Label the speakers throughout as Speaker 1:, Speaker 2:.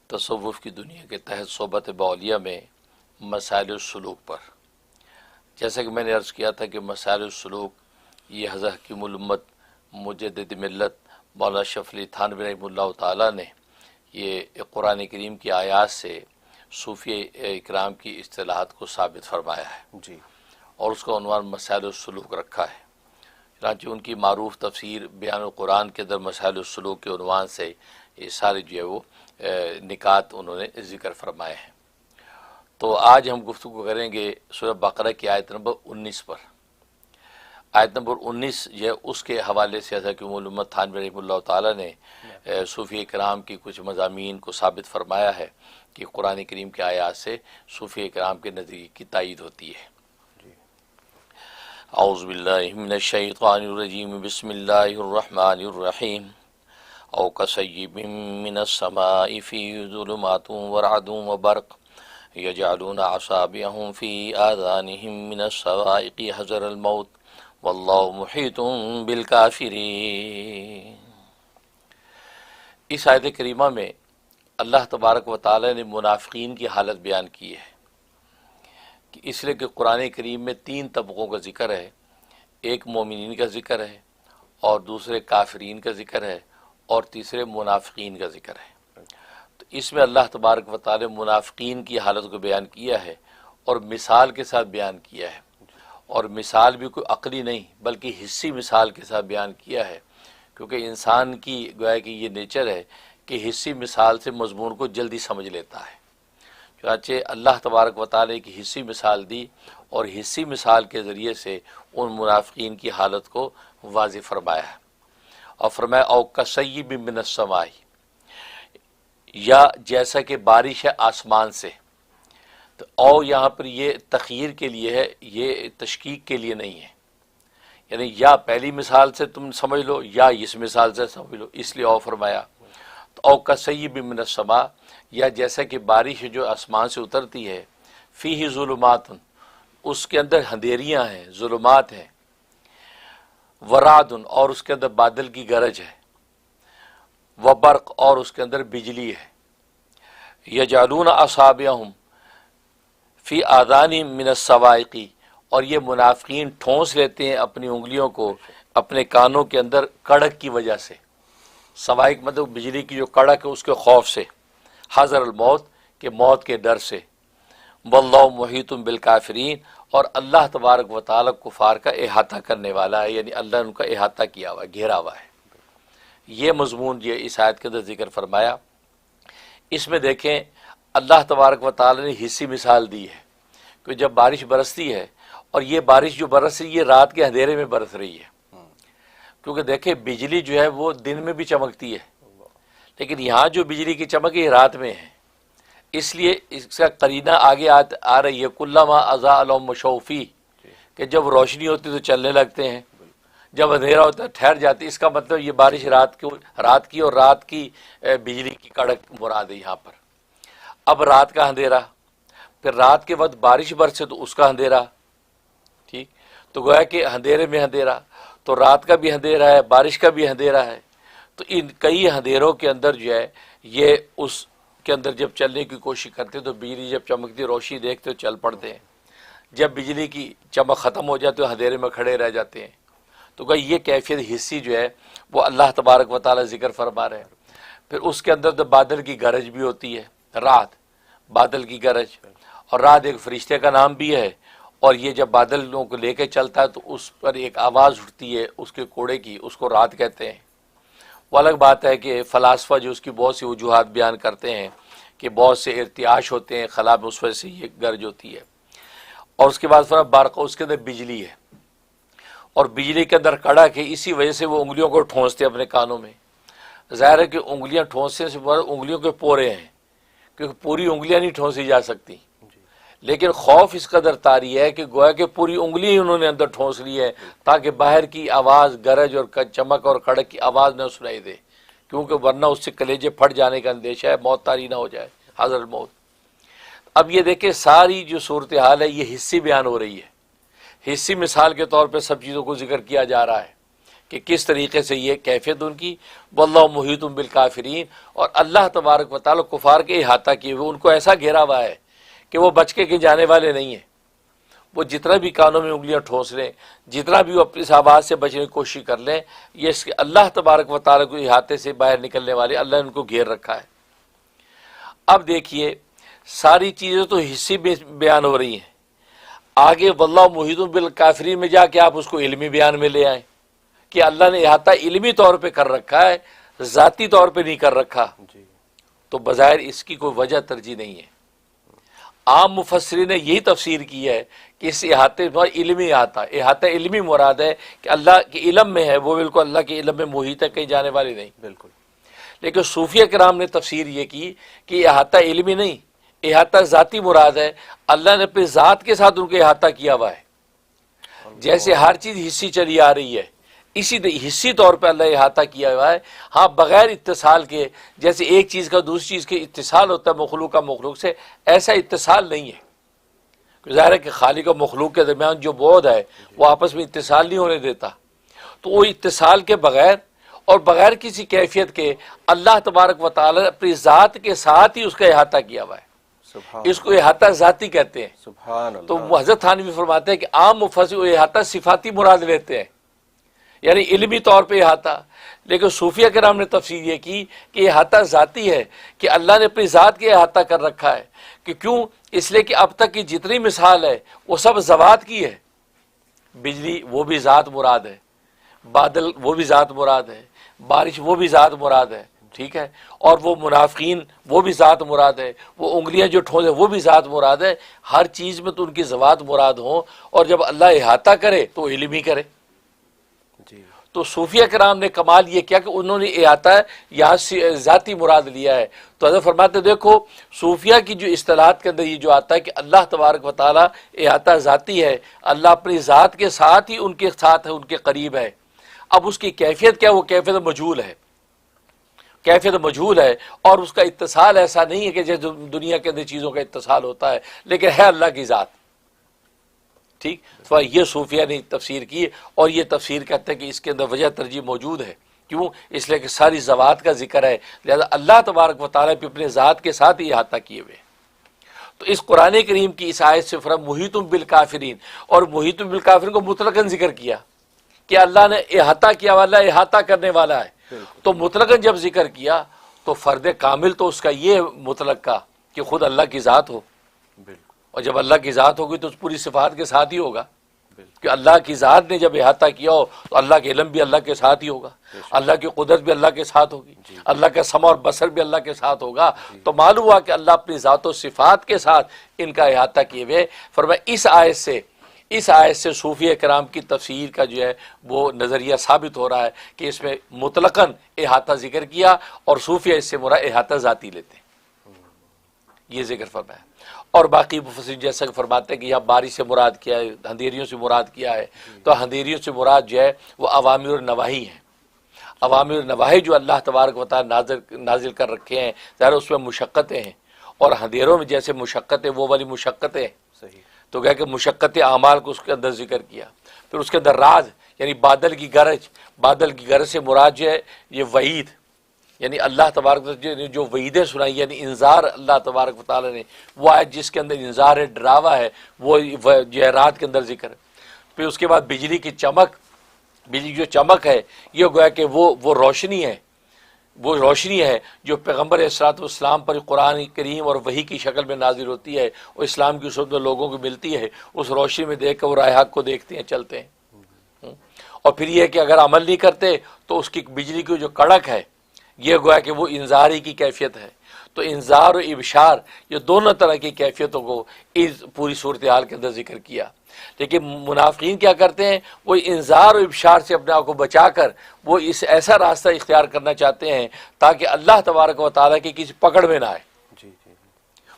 Speaker 1: تصوف کی دنیا کے تحت صحبت باولیہ میں مسائل السلوک پر، جیسا کہ میں نے عرض کیا تھا کہ مسائل السلوک یہ حضرت حکیم الامت مجدد ملت مولانا اشرف علی تھانوی رحمہ اللہ تعالیٰ نے یہ قرآن کریم کی آیات سے صوفی اکرام کی اصطلاحات کو ثابت فرمایا ہے
Speaker 2: جی،
Speaker 1: اور اس کا عنوان مسائل السلوک رکھا ہے۔ چنانچہ ان کی معروف تفسیر بیان القرآن کے اندر مسائل السلوک کے عنوان سے یہ سارے جو ہے وہ نکات انہوں نے ذکر فرمائے ہیں۔ تو آج ہم گفتگو کریں گے سورہ بقرہ کی آیت نمبر 19 پر۔ آیت نمبر 19 جو ہے اس کے حوالے سے حضرت حکیم الامت تھانوی رحمہ اللہ تعالیٰ نے صوفی اکرام کی کچھ مضامین کو ثابت فرمایا ہے کہ قرآن کریم کے آیات سے صوفی اکرام کے نظریے کی تائید ہوتی ہے۔ اعوذ باللہ من الشیطان الرجیم، بسم اللہ الرحمن الرحیم۔ او کصیب من السماء فیہ ظلمات ورعد وبرق یجعلون اصابعهم فی آذانهم من الصواعق حذر الموت واللہ محیط بالکافرین۔ اس آیت کریمہ میں اللہ تبارک و تعالی نے منافقین کی حالت بیان کی ہے، کہ اس لیے کہ قرآن کریم میں 3 طبقوں کا ذکر ہے، ایک مومنین کا ذکر ہے، اور دوسرے کافرین کا ذکر ہے، اور تیسرے منافقین کا ذکر ہے۔ تو اس میں اللہ تبارک و تعالی منافقین کی حالت کو بیان کیا ہے اور مثال کے ساتھ بیان کیا ہے، اور مثال بھی کوئی عقلی نہیں بلکہ حسی مثال کے ساتھ بیان کیا ہے، کیونکہ انسان کی گویا کہ یہ نیچر ہے کہ حسی مثال سے مضمون کو جلدی سمجھ لیتا ہے۔ چنانچہ اللہ تبارک و تعالی کی حسی مثال دی اور حسی مثال کے ذریعے سے ان منافقین کی حالت کو واضح فرمایا ہے، اور فرمایا او کصیب من السماء، یا جیسا کہ بارش ہے آسمان سے۔ تو او یہاں پر یہ تخییر کے لیے ہے، یہ تشکیک کے لیے نہیں ہے، یعنی یا پہلی مثال سے تم سمجھ لو یا اس مثال سے سمجھ لو، اس لیے او فرمایا۔ تو او کصیب من السماء، یا جیسا کہ بارش جو آسمان سے اترتی ہے، فیہ ظلمات، اس کے اندر اندھیریاں ہیں، ظلمات ہیں، ورعد، اور اس کے اندر بادل کی گرج ہے، وبرق، اور اس کے اندر بجلی ہے، یجعلون اصابعهم فی آذانہم من الصواعق، اور یہ منافقین ٹھونس لیتے ہیں اپنی انگلیوں کو اپنے کانوں کے اندر کڑک کی وجہ سے۔ صواعق مطلب بجلی کی جو کڑک ہے اس کے خوف سے، حذر الموت، کہ موت کے ڈر سے۔ واللہ محیط بالکافرین، اور اللہ تبارک و تعالی کفار کا احاطہ کرنے والا ہے، یعنی اللہ نے ان کا احاطہ کیا ہوا ہے، گھیرا ہوا ہے۔ یہ مضمون یہ اس آیت کے اندر ذکر فرمایا۔ اس میں دیکھیں اللہ تبارک و تعالی نے حصی مثال دی ہے کہ جب بارش برستی ہے، اور یہ بارش جو برس رہی ہے رات کے اندھیرے میں برس رہی ہے، کیونکہ دیکھیں بجلی جو ہے وہ دن میں بھی چمکتی ہے، لیکن یہاں جو بجلی کی چمک ہے یہ رات میں ہے، اس لیے اس کا قرینہ آگے آ رہی ہے، کلما اضاء لهم مشوا فیہ، کہ جب روشنی ہوتی تو چلنے لگتے ہیں، جب اندھیرا ہوتا ہے ٹھہر جاتی۔ اس کا مطلب یہ بارش رات کی اور رات کی بجلی کی کڑک مراد ہے یہاں پر۔ اب رات کا اندھیرا، پھر رات کے وقت بارش برسے تو اس کا اندھیرا، ٹھیک، تو گویا کہ اندھیرے میں اندھیرا، تو رات کا بھی اندھیرا ہے، بارش کا بھی اندھیرا ہے۔ تو ان کئی اندھیروں کے اندر جو ہے یہ اس کے اندر جب چلنے کی کوشش کرتے تو بجلی جب چمکتی روشنی دیکھتے تو چل پڑتے ہیں، جب بجلی کی چمک ختم ہو جاتی تو اندھیرے میں کھڑے رہ جاتے ہیں۔ تو کہ یہ کیفیت حصی جو ہے وہ اللہ تبارک و تعالی ذکر فرما رہے ہیں۔ پھر اس کے اندر تو بادل کی گرج بھی ہوتی ہے، رات، بادل کی گرج، اور رات ایک فرشتے کا نام بھی ہے، اور یہ جب بادلوں کو لے کے چلتا ہے تو اس پر ایک آواز اٹھتی ہے اس کے کوڑے کی، اس کو رات کہتے ہیں۔ وہ الگ بات ہے کہ فلاسفہ جو اس کی بہت سی وجوہات بیان کرتے ہیں کہ بہت سے ارتعاش ہوتے ہیں خلا میں، اس وجہ سے یہ گرج ہوتی ہے۔ اور اس کے بعد فرق برق، اس کے اندر بجلی ہے، اور بجلی کے اندر کڑک ہے، اسی وجہ سے وہ انگلیوں کو ٹھونستے اپنے کانوں میں۔ ظاہر ہے کہ انگلیاں ٹھونسنے سے بعد انگلیوں کے پورے ہیں، کیونکہ پوری انگلیاں نہیں ٹھونسی جا سکتی، لیکن خوف اس قدر طاری ہے کہ گویا کہ پوری انگلی انہوں نے اندر ٹھونس لی ہے تاکہ باہر کی آواز، گرج اور چمک اور کڑک کی آواز نہ سنائی دے، کیونکہ ورنہ اس سے کلیجے پھٹ جانے کا اندیشہ ہے، موت طاری نہ ہو جائے، حذر الموت۔ اب یہ دیکھیں ساری جو صورتحال ہے یہ حصی بیان ہو رہی ہے، حصی مثال کے طور پہ سب چیزوں کو ذکر کیا جا رہا ہے کہ کس طریقے سے یہ کیفیت ان کی، واللہ محیط بالکافرین، اور اللہ تبارک و تعالیٰ کفار کے احاطہ کیے ہوئے ان کو ایسا گھیرا ہوا ہے کہ وہ بچ کے جانے والے نہیں ہیں۔ وہ جتنا بھی کانوں میں انگلیاں ٹھونس لیں، جتنا بھی وہ اپنی اس آواز سے بچنے کی کوشش کر لیں، یہ اس کے اللہ تبارک و تعالیٰ کو احاطے سے باہر نکلنے والے اللہ نے ان کو گھیر رکھا ہے۔ اب دیکھیے ساری چیزیں تو حصی بیان ہو رہی ہیں، آگے واللہ محیط بالکافرین میں جا کے آپ اس کو علمی بیان میں لے آئیں کہ اللہ نے احاطہ علمی طور پہ کر رکھا ہے، ذاتی طور پہ نہیں کر رکھا، تو بظاہر اس کی کوئی وجہ ترجیح نہیں ہے۔ عام مفسرین نے یہی تفسیر کی ہے کہ اس احاطے میں علمی احاطہ علمی مراد ہے کہ اللہ کے علم میں ہے، وہ بالکل اللہ کے علم میں محیط ہے، کہیں جانے والی نہیں۔
Speaker 2: بالکل۔
Speaker 1: لیکن صوفیہ کرام نے تفسیر یہ کی کہ احاطہ علمی نہیں، احاطہ ذاتی مراد ہے، اللہ نے اپنی ذات کے ساتھ ان کو احاطہ کیا ہوا ہے۔ جیسے ہر چیز حصی چلی آ رہی ہے، اسی حصی طور پہ اللہ احاطہ کیا ہوا ہے، ہاں بغیر اتصال کے، جیسے ایک چیز کا دوسری چیز کے اتصال ہوتا ہے مخلوق کا مخلوق سے، ایسا اتصال نہیں ہے۔ ظاہر ہے کہ خالق و مخلوق کے درمیان جو بعد ہے وہ آپس میں اتصال نہیں ہونے دیتا، تو وہ اتصال کے بغیر اور بغیر کسی کیفیت کے اللہ تبارک و تعالی نے اپنی ذات کے ساتھ ہی اس کا احاطہ کیا ہوا ہے، اس کو احاطہ ذاتی کہتے ہیں۔
Speaker 2: سبحان اللہ۔
Speaker 1: تو حضرت تھانوی فرماتے ہیں کہ عام مفسر احاطہ صفاتی مراد لیتے ہیں، یعنی علمی طور پہ احاطہ، لیکن صوفیہ کرام نے تفسیر یہ کی کہ احاطہ ذاتی ہے، کہ اللہ نے اپنی ذات کے احاطہ کر رکھا ہے، کہ کیوں؟ اس لیے کہ اب تک کی جتنی مثال ہے وہ سب ذوات کی ہے، بجلی وہ بھی ذات مراد ہے، بادل وہ بھی ذات مراد ہے، بارش وہ بھی ذات مراد ہے، ٹھیک ہے، اور وہ منافقین وہ بھی ذات مراد ہے، وہ انگلیاں جو ٹھونسے وہ بھی ذات مراد ہے، ہر چیز میں تو ان کی ذوات مراد ہوں، اور جب اللہ احاطہ کرے تو علم ہی کرے۔ تو صوفیہ کرام نے کمال یہ کیا کہ انہوں نے احاطہ یہاں ذاتی مراد لیا ہے۔ تو حضرت فرماتے دیکھو صوفیہ کی جو اصطلاحات کے اندر یہ جو آتا ہے کہ اللہ تبارک و تعالیٰ احاطہ ذاتی ہے، اللہ اپنی ذات کے ساتھ ہی ان کے ساتھ ہے، ان کے قریب ہے۔ اب اس کی کیفیت کیا؟ وہ کیفیت مجہول ہے، کیفیت مجہول ہے، اور اس کا اتصال ایسا نہیں ہے کہ جیسے دنیا کے اندر چیزوں کا اتصال ہوتا ہے، لیکن ہے اللہ کی ذات، ٹھیک۔ تو یہ صوفیہ نے تفسیر کی، اور یہ تفسیر کہتے ہیں کہ اس کے اندر وجہ ترجیح موجود ہے، کیوں؟ اس لیے کہ ساری ذوات کا ذکر ہے، لہذا اللہ تبارک و تعالیٰ بھی اپنے ذات کے ساتھ ہی احاطہ کیے ہوئے۔ تو اس قرآن کریم کی اس آیت سے فرم محیط بالکافرین، اور محیط بالکافرین کو مطلقاً ذکر کیا کہ اللہ نے احاطہ کیا، اللہ احاطہ کرنے والا ہے، تو مطلقاً جب ذکر کیا تو فرد کامل تو اس کا یہ مطلق کا کہ خود اللہ کی ذات ہو، اور جب اللہ کی ذات ہوگی تو پوری صفات کے ساتھ ہی ہوگا، کہ اللہ کی ذات نے جب احاطہ کیا ہو تو اللہ کے علم بھی اللہ کے ساتھ ہی ہوگا، اللہ کی قدرت بھی اللہ کے ساتھ ہوگی، اللہ کا سمع اور بصر بھی اللہ کے ساتھ ہوگا۔ تو معلوم ہوا کہ اللہ اپنی ذات و صفات کے ساتھ ان کا احاطہ کیے ہوئے۔ فرمایا اس آیت سے صوفیہ کرام کی تفسیر کا جو ہے وہ نظریہ ثابت ہو رہا ہے کہ اس میں مطلقاً احاطہ ذکر کیا، اور صوفیہ اس سے مراد احاطہ ذاتی لیتے ہیں، یہ ذکر فرمایا۔ اور باقی مفسرین جیسا کہ فرماتے ہیں کہ یہاں بارش سے مراد کیا ہے، اندھیریوں سے مراد کیا ہے، تو اندھیریوں سے مراد جو ہے وہ اوامر اور نواہی ہیں۔ اوامر اور نواہی جو اللہ تبارک و تعالی نازل کر رکھے ہیں، ظاہر اس میں مشقتیں ہیں، اور اندھیروں میں جیسے مشقتیں وہ والی مشقتیں، تو کہا کہ مشقت اعمال کو اس کے اندر ذکر کیا۔ پھر اس کے اندر راز یعنی بادل کی گرج سے مراد جو ہے یہ وعید، یعنی اللہ تبارک و تعالی نے جو وعیدیں سنائی، یعنی انذار اللہ تبارک و تعالی نے، وہ آیت جس کے اندر انذار ہے، ڈراوا ہے، وہ جو ہے رات کے اندر ذکر ہے۔ پھر اس کے بعد بجلی کی چمک، بجلی جو چمک ہے یہ گویا کہ وہ روشنی ہے، وہ روشنی ہے جو پیغمبر اسلام والسلام پر قرآن کریم اور وحی کی شکل میں نازل ہوتی ہے، اور اسلام کی صورت میں لوگوں کو ملتی ہے، اس روشنی میں دیکھ کر وہ راہ حق کو دیکھتے ہیں، چلتے ہیں۔ اور پھر یہ کہ اگر عمل نہیں کرتے تو اس کی بجلی کی جو کڑک ہے یہ گویا کہ وہ انذاری کی کیفیت ہے۔ تو انذار و ابشار یہ دونوں طرح کی کیفیتوں کو اس پوری صورتحال کے اندر ذکر کیا۔ لیکن منافقین کیا کرتے ہیں؟ وہ انذار و ابشار سے اپنے آپ کو بچا کر وہ اس ایسا راستہ اختیار کرنا چاہتے ہیں تاکہ اللہ تبارک و تعالیٰ کی کسی پکڑ میں نہ آئے۔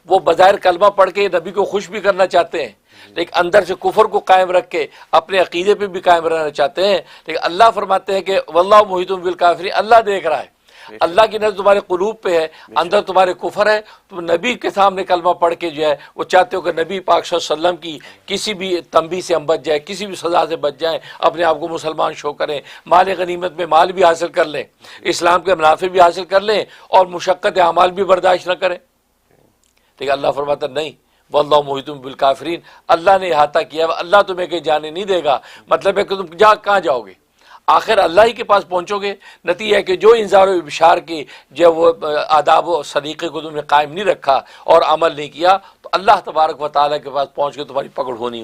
Speaker 1: وہ بظاہر کلمہ پڑھ کے نبی کو خوش بھی کرنا چاہتے ہیں، لیکن اندر سے کفر کو قائم رکھ کے اپنے عقیدے پہ بھی قائم رہنا چاہتے ہیں۔ لیکن اللہ فرماتے ہیں کہ واللہ محیط بالکافرین، اللہ دیکھ رہا ہے، اللہ کی نظر تمہارے قلوب پہ ہے، اندر تمہارے کفر ہے. تم نبی کے سامنے کلمہ پڑھ کے جو ہے وہ چاہتے ہو کہ نبی پاک صلی اللہ علیہ وسلم کی کسی بھی تنبیہ سے ہم بچ جائیں، کسی بھی سزا سے بچ جائیں، اپنے آپ کو مسلمان شو کریں، مال غنیمت میں مال بھی حاصل کر لیں، اسلام کے منافع بھی حاصل کر لیں، اور مشقت اعمال بھی برداشت نہ کریں. لیکن اللہ فرماتا نہیں، واللہ محیط بالکافرین، اللہ نے احاطہ کیا، اللہ تمہیں کہیں جانے نہیں دے گا. مطلب ہے کہ تم کہاں جاؤ گے؟ آخر اللہ ہی کے پاس پہنچو گے. نتیجہ ہے کہ جو انذار و ابشار کی جو وہ آداب و سلیقے کو تم نے قائم نہیں رکھا اور عمل نہیں کیا، تو اللہ تبارک و تعالیٰ کے پاس پہنچ کے تمہاری پکڑ ہونی.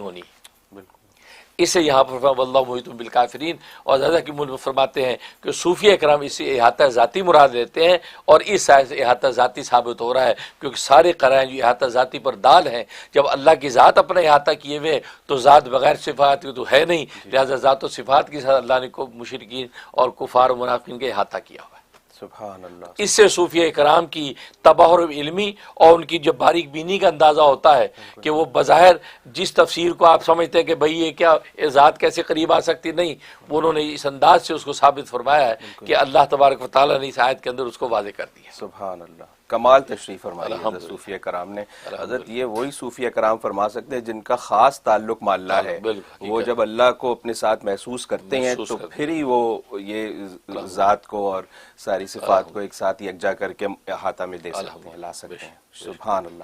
Speaker 1: اس سے یہاں پر واللہ محیط بالکافرین. اور حضرت کی ملک فرماتے ہیں کہ صوفیہ کرام اس سے احاطہ ذاتی مراد لیتے ہیں، اور اس سائز سے احاطہ ذاتی ثابت ہو رہا ہے، کیونکہ سارے قرائن جو احاطہ ذاتی پر دال ہیں. جب اللہ کی ذات اپنا احاطہ کیے ہوئے تو ذات بغیر صفات کی تو ہے نہیں، لہذا ذات و صفات کے ساتھ اللہ نے کو مشرکین اور کفار و منافقین کا احاطہ کیا ہوا ہے.
Speaker 2: سبحان اللہ.
Speaker 1: اس سے صوفیہ کرام کی تبحر علمی اور ان کی جو باریک بینی کا اندازہ ہوتا ہے کہ وہ بظاہر جس تفسیر کو آپ سمجھتے ہیں کہ بھئی یہ کیا ذات کیسے قریب آ سکتی، نہیں، انہوں نے اس انداز سے اس کو ثابت فرمایا ہے کہ اللہ تبارک و تعالیٰ نے اس آیت کے اندر اس کو واضح کر دیا.
Speaker 2: سبحان اللہ. کمال تشریف فرمائی حضرت صوفیہ کرام نے. حضرت یہ وہی صوفیہ کرام فرما سکتے ہیں جن کا خاص تعلق مع اللہ ہے. وہ جب اللہ کو اپنے ساتھ محسوس کرتے ہیں تو پھر ہی وہ یہ ذات کو اور ساری صفات کو ایک ساتھ یکجا کر کے احاطہ میں دے سکتے ہیں، لا سکتے ہیں. سبحان اللہ.